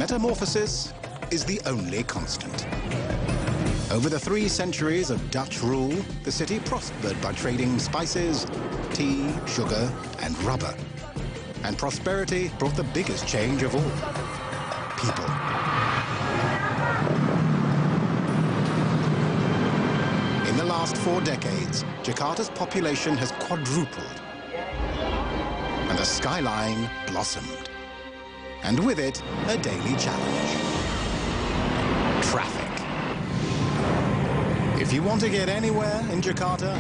metamorphosis is the only constant. Over the 3 centuries of Dutch rule, the city prospered by trading spices, tea, sugar, and rubber. And prosperity brought the biggest change of all: people. In the last 4 decades, Jakarta's population has quadrupled, and the skyline blossomed. And with it, a daily challenge: traffic. If you want to get anywhere in Jakarta,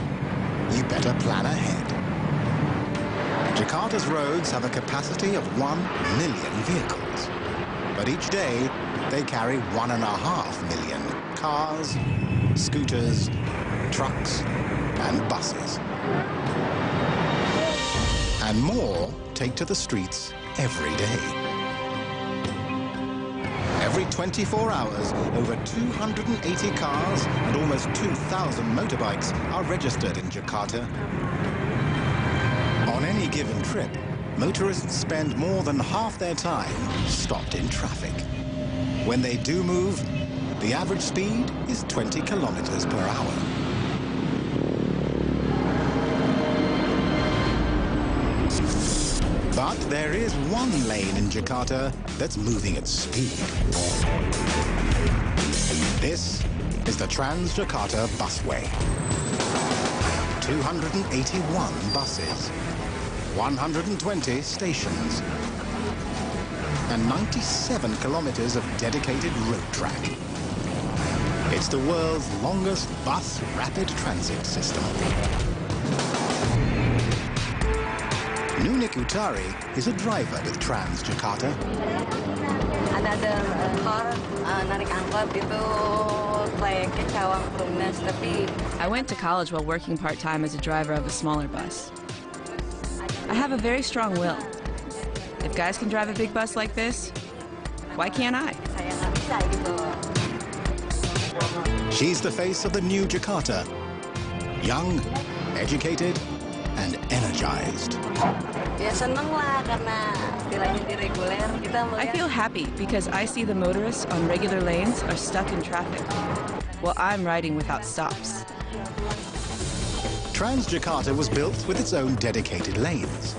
you better plan ahead. Jakarta's roads have a capacity of 1 million vehicles, but each day they carry 1.5 million cars, scooters, trucks, and buses. And more take to the streets every day. Every 24 hours, over 280 cars and almost 2,000 motorbikes are registered in Jakarta. On any given trip, motorists spend more than half their time stopped in traffic. When they do move, the average speed is 20 kilometers per hour. But there is one lane in Jakarta that's moving at speed. This is the Trans-Jakarta Busway. 281 buses, 120 stations, and 97 kilometers of dedicated road track. It's the world's longest bus rapid transit system. Nunik Utari is a driver with Trans-Jakarta. Ada car narik angkot itu kayak ke Cawang Perumnas, tapi I went to college while working part-time as a driver of a smaller bus. I have a very strong will. If guys can drive a big bus like this, why can't I? saya nggak bisa gitu. She's the face of the new Jakarta. Young, educated, and energized. Ya seneng lah karena istilahnya di reguler kita I melihat. feel happy because I see the motorists on regular lanes are stuck in traffic, while I'm riding without stops. Trans-Jakarta was built with its own dedicated lanes.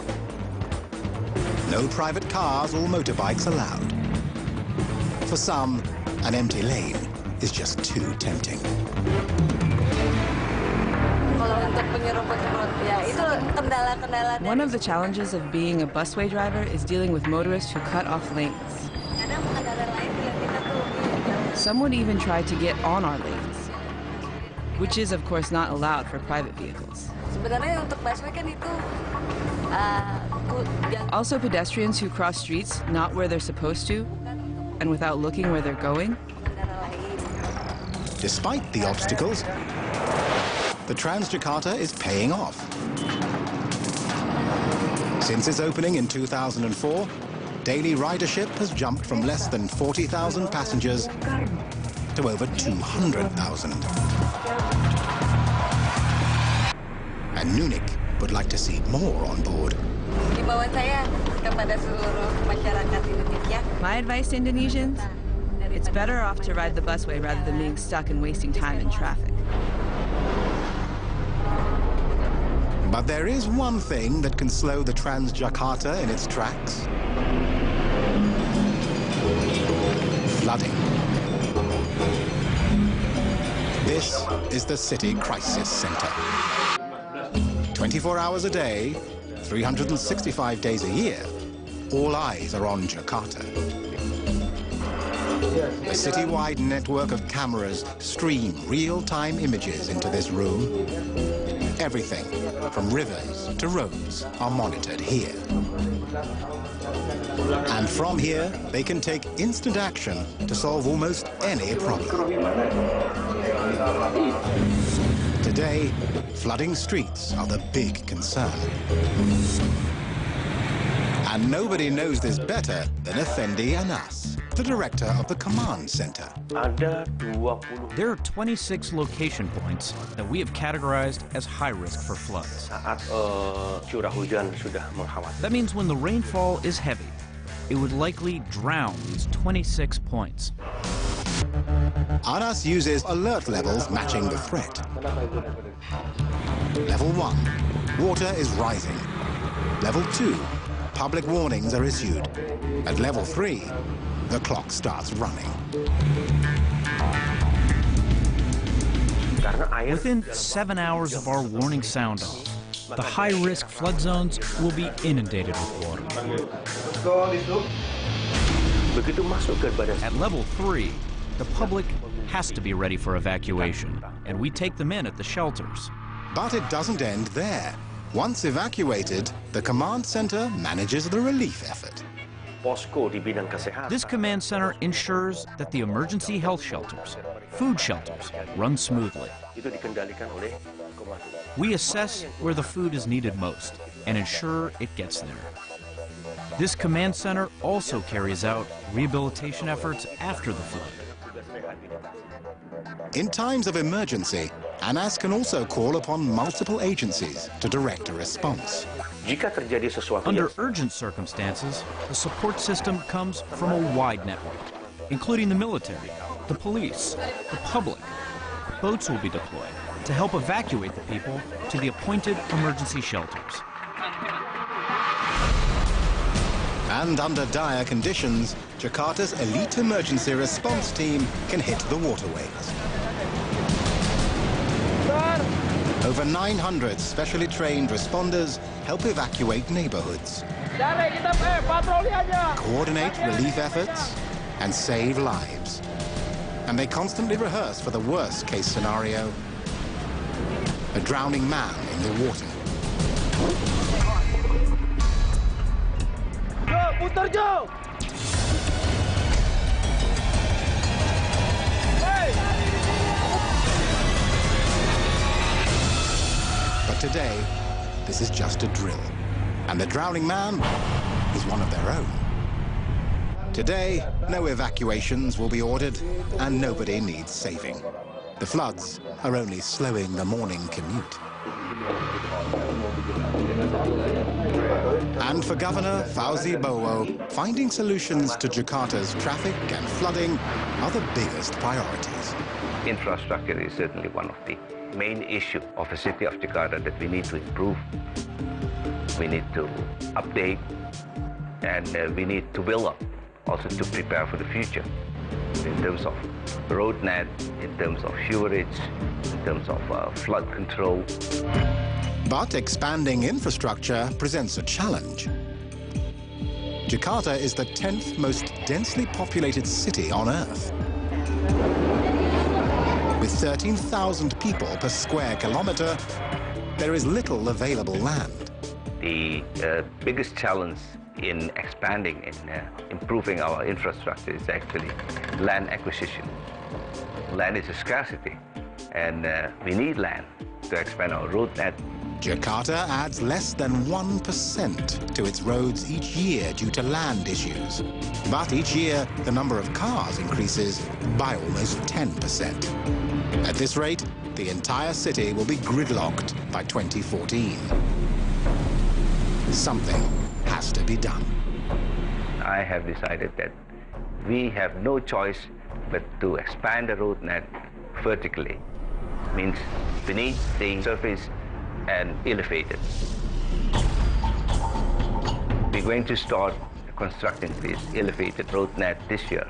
No private cars or motorbikes allowed. For some, an empty lane is just too tempting. Kalau untuk penyeruput-seruput, ya itu kendala-kendala. One of the challenges of being a busway driver is dealing with motorists who cut off lanes. Kadang kendala lain yang kita tuh. Some would even try to get on our lanes, which is of course not allowed for private vehicles. Sebenarnya untuk busway kan itu Also pedestrians who cross streets not where they're supposed to and without looking where they're going. Despite the obstacles, the Trans-Jakarta is paying off. Since its opening in 2004, daily ridership has jumped from less than 40,000 passengers to over 200,000. And Nunik would like to see more on board. Himbauan saya kepada seluruh masyarakat Indonesia. My advice to Indonesians, it's better off to ride the busway rather than being stuck and wasting time in traffic. But there is one thing that can slow the Trans-Jakarta in its tracks. Flooding. This is the City Crisis Center. 24 hours a day, 365 days a year, all eyes are on Jakarta. A citywide network of cameras stream real-time images into this room. Everything from rivers to roads are monitored here. And from here, they can take instant action to solve almost any problem. Today, flooding streets are the big concern. And nobody knows this better than Effendi Anas, the director of the command center. There are 26 location points that we have categorized as high risk for floods. That means when the rainfall is heavy, it would likely drown these 26 points. ANAS uses alert levels matching the threat. Level 1, water is rising. Level 2, public warnings are issued. At level 3, the clock starts running. Within 7 hours of our warning sound off, the high-risk flood zones will be inundated with water. At level 3, the public has to be ready for evacuation, and we take them in at the shelters. But it doesn't end there. Once evacuated, the command center manages the relief effort. This command center ensures that the emergency health shelters, food shelters, run smoothly. We assess where the food is needed most and ensure it gets there. This command center also carries out rehabilitation efforts after the flood. In times of emergency, ANAS can also call upon multiple agencies to direct a response. Under urgent circumstances, the support system comes from a wide network, including the military, the police, the public. Boats will be deployed to help evacuate the people to the appointed emergency shelters. And under dire conditions, Jakarta's elite emergency response team can hit the waterways. Over 900 specially trained responders help evacuate neighborhoods, coordinate relief efforts, and save lives. And they constantly rehearse for the worst-case scenario: a drowning man in the water. But today, this is just a drill, and the drowning man is one of their own. Today, no evacuations will be ordered, and nobody needs saving. The floods are only slowing the morning commute. And for Governor Fauzi Bowo, finding solutions to Jakarta's traffic and flooding are the biggest priorities. Infrastructure is certainly one of the main issues of the city of Jakarta that we need to improve. We need to update, and we need to build up, also to prepare for the future in terms of road net, in terms of sewerage, in terms of flood control. But expanding infrastructure presents a challenge. Jakarta is the 10th most densely populated city on Earth. With 13,000 people per square kilometer, there is little available land. The biggest challenge in expanding and improving our infrastructure is actually land acquisition. Land is a scarcity, and we need land to expand our road net. Jakarta adds less than 1% to its roads each year due to land issues. But each year, the number of cars increases by almost 10%. At this rate, the entire city will be gridlocked by 2014. Something has to be done. I have decided that we have no choice but to expand the road net vertically. Means beneath the surface and elevated. We're going to start constructing this elevated road net this year.